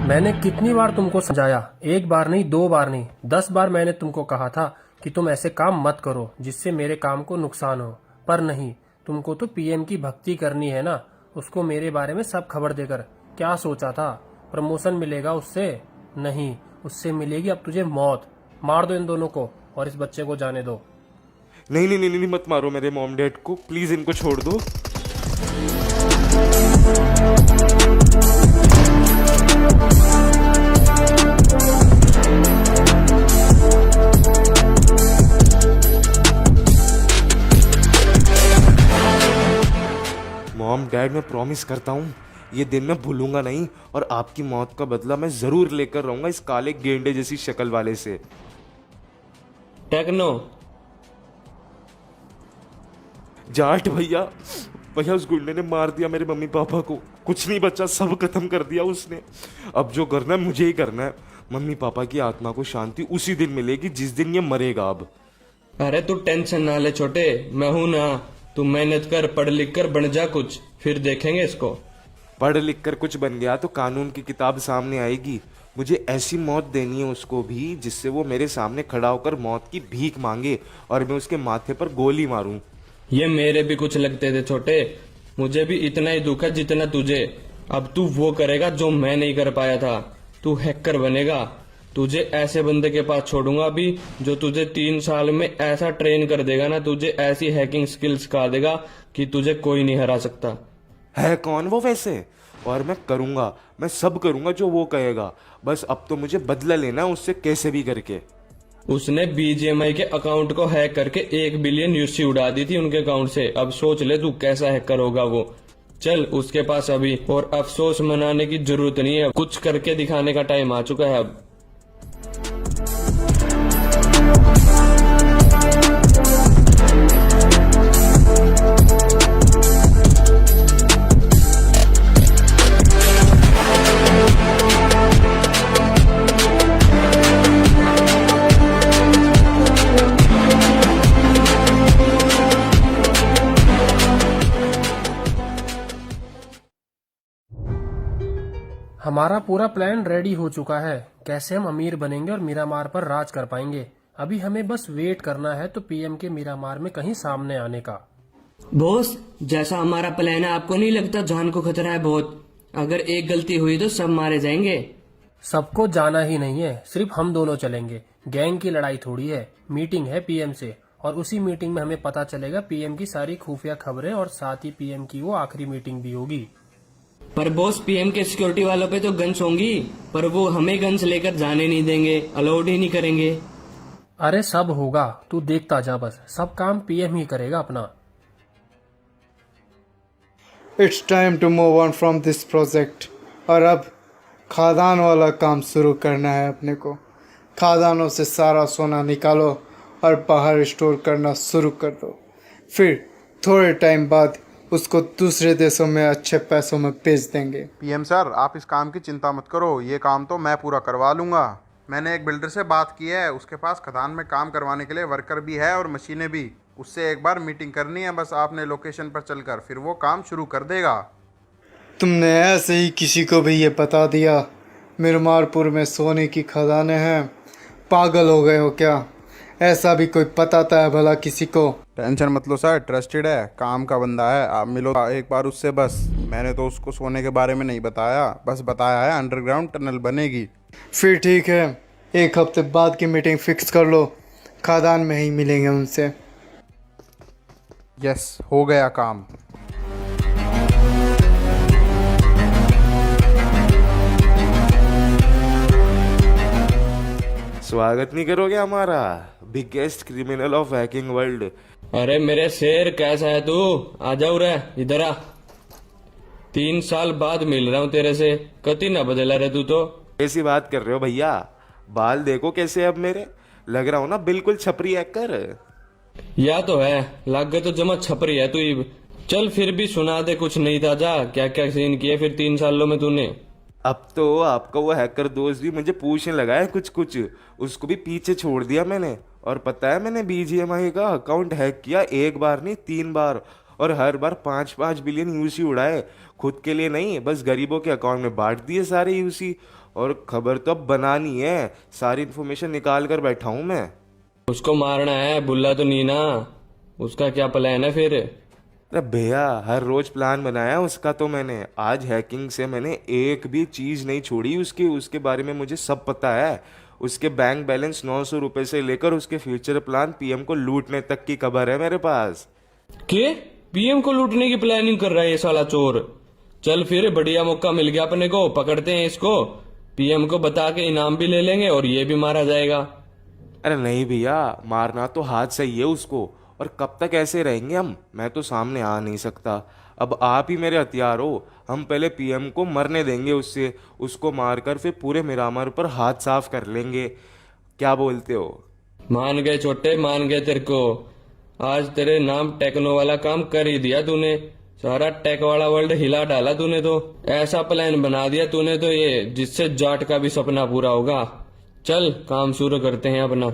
मैंने कितनी बार तुमको समझाया, एक बार नहीं, 2 बार नहीं, 10 बार मैंने तुमको कहा था कि तुम ऐसे काम मत करो जिससे मेरे काम को नुकसान हो। पर नहीं, तुमको तो पीएम की भक्ति करनी है ना। उसको मेरे बारे में सब खबर देकर क्या सोचा था, प्रमोशन मिलेगा उससे? नहीं, उससे मिलेगी अब तुझे मौत। मार दो इन दोनों को और इस बच्चे को जाने दो। नहीं नहीं नहीं नहीं, मत मारो मेरे मॉम डैड को, प्लीज इनको छोड़ दो। मॉम डैड, मैं प्रॉमिस करता हूँ ये दिन मैं भूलूंगा नहीं, और आपकी मौत का बदला मैं जरूर लेकर रहूंगा इस काले गेंडे जैसी शक्ल वाले से। टेक्नो। जाट भैया, भैया उस गुंडे ने मार दिया मेरे मम्मी पापा को, कुछ नहीं बचा, सब खत्म कर दिया उसने। अब जो करना है मुझे ही करना है। मम्मी पापा की आत्मा को शांति उसी दिन मिलेगी जिस दिन ये मरेगा। अब अरे तू टेंशन ना ले छोटे, मैं हूं ना। तू मेहनत कर, पढ़ लिख कर बन जा कुछ, फिर देखेंगे इसको। पढ़ लिख कर कुछ बन गया तो कानून की किताब सामने आएगी। मुझे ऐसी मौत देनी है उसको भी जिससे वो मेरे सामने खड़ा होकर मौत की भीख मांगे और मैं उसके माथे पर गोली मारूं। ये मेरे भी कुछ लगते थे छोटे, मुझे भी इतना ही दुख है जितना तुझे। अब तू वो करेगा जो मैं नहीं कर पाया था, तू हैकर बनेगा। तुझे ऐसे बंदे के पास छोड़ूंगा अभी जो तुझे 3 साल में ऐसा ट्रेन कर देगा ना, तुझे ऐसी हैकिंग स्किल्स सिखा देगा कि तुझे कोई नहीं हरा सकता। है कौन वो वैसे? और मैं करूंगा, मैं सब करूंगा जो वो कहेगा। बस अब तो मुझे बदला लेना है उससे कैसे भी करके। उसने बीजीएमआई के अकाउंट को हैक करके 1 बिलियन यूसी उड़ा दी थी उनके अकाउंट से। अब सोच ले तू कैसा हैकर होगा वो। चल उसके पास अभी, और अफसोस मनाने की जरूरत नहीं है, कुछ करके दिखाने का टाइम आ चुका है अब। हमारा पूरा प्लान रेडी हो चुका है, कैसे हम अमीर बनेंगे और मीरामार पर राज कर पाएंगे। अभी हमें बस वेट करना है तो पीएम के मीरामार में कहीं सामने आने का। बॉस, जैसा हमारा प्लान है आपको नहीं लगता जान को खतरा है बहुत? अगर एक गलती हुई तो सब मारे जाएंगे। सबको जाना ही नहीं है, सिर्फ हम दोनों चलेंगे। गैंग की लड़ाई थोड़ी है। मीटिंग है पीएम से, और उसी मीटिंग में हमें पता चलेगा पीएम की सारी खुफिया खबरें, और साथ ही पीएम की वो आखिरी मीटिंग भी होगी। पर बॉस, पीएम के सिक्योरिटी वालों पे तो गन्स होंगी, पर वो हमें गन्स लेकर जाने नहीं देंगे, अलाउड ही नहीं करेंगे। अरे सब होगा, तू देखता जा, बस सब काम पीएम ही करेगा अपना। It's time to move on from this project. और अब खादान वाला काम शुरू करना है अपने को। खादानों से सारा सोना निकालो और बाहर स्टोर करना शुरू कर दो। फिर थोड़े टाइम बाद उसको दूसरे देशों में अच्छे पैसों में बेच देंगे। पीएम सर, आप इस काम की चिंता मत करो, ये काम तो मैं पूरा करवा लूँगा। मैंने एक बिल्डर से बात की है, उसके पास खदान में काम करवाने के लिए वर्कर भी है और मशीनें भी। उससे एक बार मीटिंग करनी है, बस आपने लोकेशन पर चलकर, फिर वो काम शुरू कर देगा। तुमने ऐसे ही किसी को भी ये बता दिया मिरमारपुर में सोने की खदानें हैं? पागल हो गए हो क्या? ऐसा भी कोई बताता है भला किसी को? टेंशन मत लो सर, ट्रस्टेड है, काम का बंदा है, आप मिलो एक बार उससे बस। मैंने तो उसको सोने के बारे में नहीं बताया, बस बताया है अंडरग्राउंड टनल बनेगी। फिर ठीक है, एक हफ्ते बाद की मीटिंग फिक्स कर लो, खादान में ही मिलेंगे उनसे। यस, हो गया काम। स्वागत नहीं करोगे हमारा biggest criminal of hacking world? अरे मेरे शेर, कैसा है तू? आ जाओ रे, इधर आ। 3 साल बाद मिल रहा हूँ तेरे से, कति ना बदला रे तू तो। ऐसी बात कर रहे हो भैया? बाल देखो कैसे अब मेरे, लग रहा हूँ ना बिल्कुल छपरी हैकर। या तो है, लग गए तो जमा छपरी है तू ही। चल फिर भी सुना दे कुछ नहीं ताजा, क्या क्या सीन किए फिर 3 सालों में तूने। अब तो आपका वो हैकर दोस्त भी मुझे पूछने लगा है कुछ कुछ, उसको भी पीछे छोड़ दिया मैंने। और पता है मैंने बीजीएमआई का अकाउंट हैक किया, 1 बार नहीं 3 बार, और हर बार 5-5 बिलियन यूसी उड़ाए, खुद के लिए नहीं बस गरीबों के अकाउंट में बांट दिए सारे यूसी। और खबर तो अब बनानी है, सारी इन्फॉर्मेशन निकाल कर बैठा हूं मैं। उसको मारना है, बुल्ला तो नीना। उसका क्या प्लान है फिर? अरे भैया हर रोज प्लान बनाया उसका तो मैंने। आज हैकिंग से मैंने एक भी चीज नहीं छोड़ी उसकी, उसके बारे में मुझे सब पता है। उसके बैंक बैलेंस 900 रुपए से लेकर उसके फ्यूचर प्लान, पीएम को लूटने तक की खबर है मेरे पास। के पीएम को लूटने की प्लानिंग कर रहा है ये साला चोर। चल फिर बढ़िया मौका मिल गया अपने को, पकड़ते हैं इसको। पीएम को बता के इनाम भी ले लेंगे और ये भी मारा जाएगा। अरे नहीं भैया, मारना तो हाथ सही है उसको। और कब तक ऐसे रहेंगे हम, मैं तो सामने आ नहीं सकता। अब आप ही मेरे हथियार हो। हम पहले पीएम को मरने देंगे उससे, उसको मारकर फिर पूरे मिरामार पर हाथ साफ कर लेंगे। क्या बोलते हो? मान गए छोटे, मान गए तेरे को। आज तेरे नाम टेक्नो वाला काम कर ही दिया तूने। सारा टेक वाला वर्ल्ड हिला डाला तूने तो। ऐसा प्लान बना दिया तूने तो ये, जिससे जाट का भी सपना पूरा होगा। चल काम शुरू करते हैं अपना।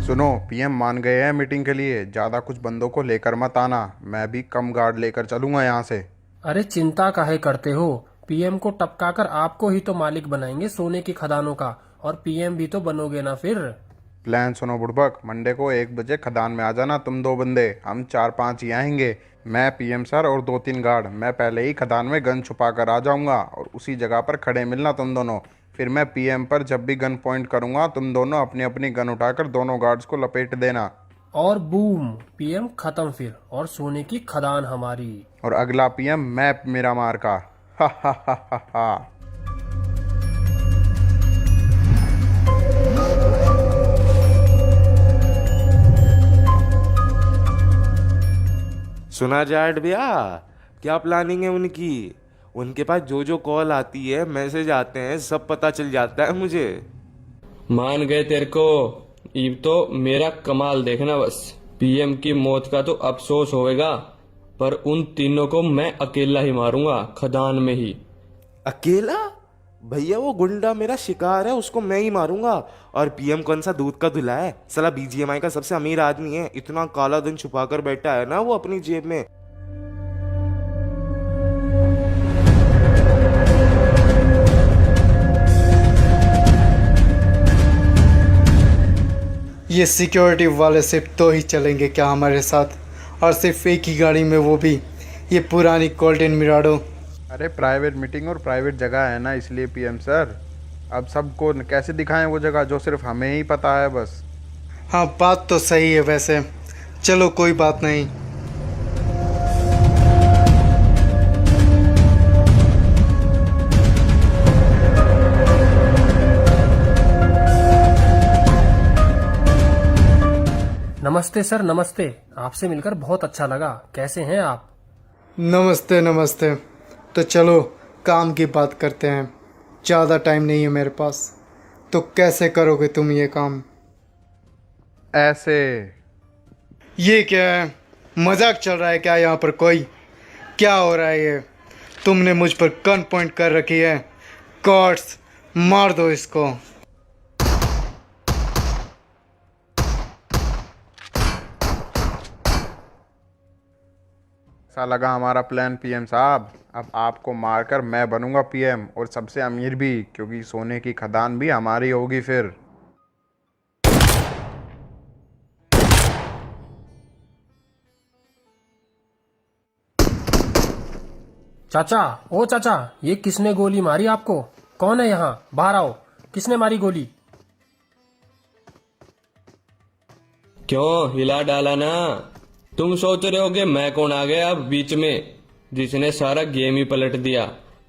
सुनो, पीएम मान गए हैं मीटिंग के लिए। ज़्यादा कुछ बंदों को लेकर मत आना, मैं भी कम गार्ड लेकर चलूंगा यहाँ से। अरे चिंता काहे करते हो, पीएम को टपकाकर आपको ही तो मालिक बनाएंगे सोने की खदानों का, और पीएम भी तो बनोगे ना फिर। प्लान सुनो बुड़बक, मंडे को 1 बजे खदान में आ जाना तुम 2 बंदे, हम 4-5 ही आएंगे। मैं, पीएम सर और 2-3 गार्ड। मैं पहले ही खदान में गन छुपा कर आ जाऊंगा और उसी जगह पर खड़े मिलना तुम दोनों। फिर मैं पीएम पर जब भी गन पॉइंट करूंगा, तुम दोनों अपनी अपनी गन उठाकर दोनों गार्ड्स को लपेट देना। और बूम, पीएम खत्म फिर, और सोने की खदान हमारी। और अगला पीएम मैं, मेरा मार का। हा हा हा हा हा। सुना जाट भैया, क्या प्लानिंग है उनकी? उनके पास जो जो कॉल आती है, मैसेज आते हैं, सब पता चल जाता है मुझे। मान गए तेरे को। अब तो मेरा कमाल देखना बस। पीएम की मौत का तो अफसोस होएगा, पर उन तीनों को मैं अकेला ही मारूंगा, खदान में ही। अकेला? भैया वो गुंडा मेरा शिकार है, उसको मैं ही मारूंगा। और पीएम कौन सा दूध का धुला है, साला बीजीएमआई का सबसे अमीर आदमी है। इतना काला धन छुपा कर बैठा है ना वो अपनी जेब में। ये सिक्योरिटी वाले सिर्फ तो ही चलेंगे क्या हमारे साथ, और सिर्फ एक ही गाड़ी में, वो भी ये पुरानी गोल्डन मिराडो। अरे प्राइवेट मीटिंग और प्राइवेट जगह है ना, इसलिए पीएम सर। अब सबको कैसे दिखाएं वो जगह जो सिर्फ हमें ही पता है बस। हाँ बात तो सही है वैसे, चलो कोई बात नहीं। नमस्ते सर, नमस्ते। आपसे मिलकर बहुत अच्छा लगा। कैसे हैं आप? नमस्ते नमस्ते। तो चलो काम की बात करते हैं, ज़्यादा टाइम नहीं है मेरे पास। तो कैसे करोगे तुम ये काम? ऐसे। ये क्या है, मजाक चल रहा है क्या यहाँ पर कोई? क्या हो रहा है ये? तुमने मुझ पर गन पॉइंट कर रखी है। गॉड्स, मार दो इसको। ऐसा लगा हमारा प्लान पीएम साहब। अब आपको मारकर मैं बनूंगा पीएम, और सबसे अमीर भी, क्योंकि सोने की खदान भी हमारी होगी फिर। चाचा, ओ चाचा, ये किसने गोली मारी आपको? कौन है यहाँ? बाहर आओ। किसने मारी गोली? क्यों हिला डाला ना? तुम सोच रहे होगे मैं कौन आ गया अब बीच में, जिसने सारा गेम ही पलट दिया।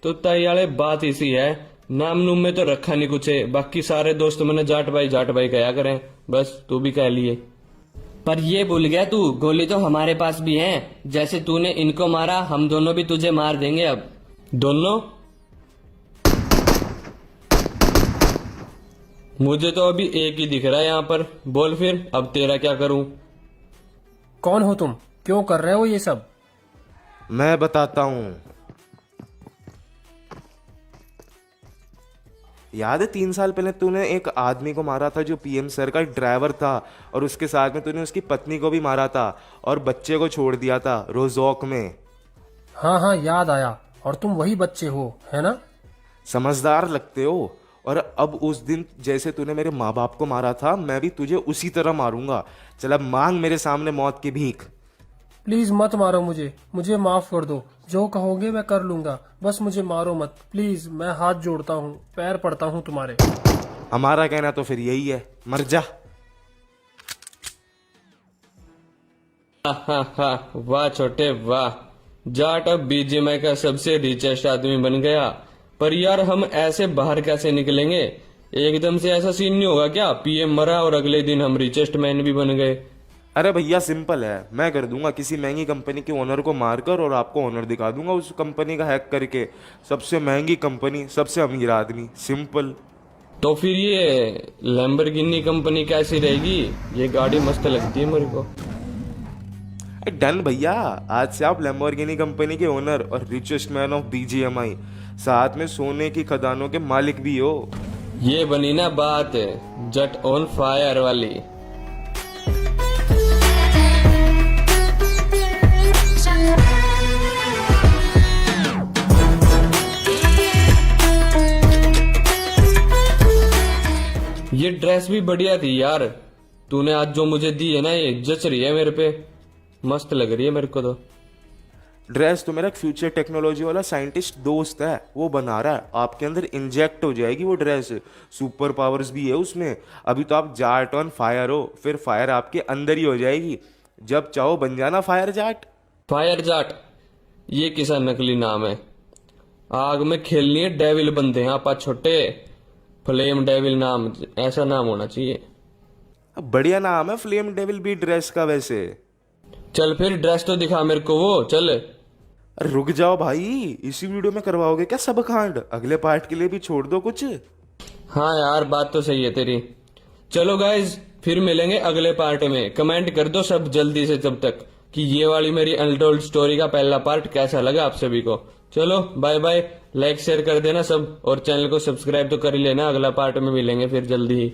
तो तय वाले बात इसी है, नाम नूम में तो रखा नहीं कुछ है। बाकी सारे दोस्त मैंने जाट भाई कहा करें, बस तू भी कह लिए। पर ये भूल गया तू, गोली तो हमारे पास भी है। जैसे तूने इनको मारा, हम दोनों भी तुझे मार देंगे अब। दोनों? मुझे तो अभी एक ही दिख रहा है यहाँ पर। बोल फिर अब तेरा क्या करूं? कौन हो तुम? क्यों कर रहे हो ये सब? मैं बताता हूँ। याद है 3 साल पहले तूने एक आदमी को मारा था जो पीएम सर का ड्राइवर था, और उसके साथ में तूने उसकी पत्नी को भी मारा था और बच्चे को छोड़ दिया था रोजोक में। हाँ हाँ याद आया। और तुम वही बच्चे हो, है ना? समझदार लगते हो। और अब उस दिन जैसे तूने मेरे माँ बाप को मारा था, मैं भी तुझे उसी तरह मारूंगा। चल अब मांग मेरे सामने मौत की भीख। प्लीज मत मारो मुझे माफ कर दो। जो कहोगे मैं कर लूंगा, बस मुझे मारो मत प्लीज। मैं हाथ जोड़ता हूँ, पैर पड़ता हूँ तुम्हारे। हमारा कहना तो फिर यही है, मर जा। वाह छोटे वाह, जाट अब बीजेएमआई का सबसे रिचेस्ट आदमी बन गया। पर यार हम ऐसे बाहर कैसे निकलेंगे? एकदम से ऐसा सीन नहीं होगा क्या पीएम मरा और अगले दिन हम रिचेस्ट मैन भी बन गए? अरे भैया सिंपल है, मैं कर दूंगा किसी महंगी कंपनी के ओनर को मारकर, और आपको ओनर दिखा दूंगा उस कंपनी का हैक करके। सबसे महंगी कंपनी, सबसे अमीर आदमी, सिंपल। तो फिर ये लैम्बोर्गिनी कंपनी कैसी रहेगी? ये गाड़ी मस्त लगती है मेरे को। डन भैया, आज से आप लैम्बोर्गिनी कंपनी के ओनर और रिचेस्ट मैन ऑफ बीजीएमआई, साथ में सोने की खदानों के मालिक भी हो। ये बनी ना बात जट ऑन फायर वाली। ये ड्रेस भी बढ़िया थी यार, तूने आज जो मुझे दी है ना, ये जच रही है मेरे पे, मस्त लग रही है मेरे को। तो ड्रेस तो मेरा फ्यूचर टेक्नोलॉजी वाला साइंटिस्ट दोस्त है, वो बना रहा है। आपके अंदर इंजेक्ट हो जाएगी वो ड्रेस, सुपर पावर्स भी है उसमें। अभी तो आप जाट ऑन फायर हो, फिर फायर आपके अंदर ही हो जाएगी। जब चाहो बन जाना फायर जाट। फायर जाट ये किसा नकली नाम है? आग में खेलनी है डेविल बनते हैं आपा छोटे। फ्लेम डेविल नाम, ऐसा नाम होना चाहिए। बढ़िया नाम है फ्लेम डेविल भी ड्रेस का वैसे। चल फिर ड्रेस तो दिखा मेरे को वो, चल। अरे रुक जाओ भाई, इसी वीडियो में करवाओगे क्या सब कांड? अगले पार्ट के लिए भी छोड़ दो कुछ। हाँ यार बात तो सही है तेरी। चलो गाइज फिर मिलेंगे अगले पार्ट में। कमेंट कर दो सब जल्दी से तब तक कि ये वाली मेरी अनटोल्ड स्टोरी का पहला पार्ट कैसा लगा आप सभी को। चलो बाय बाय, लाइक शेयर कर देना सब, और चैनल को सब्सक्राइब तो कर ही लेना। अगला पार्ट में मिलेंगे फिर जल्दी ही।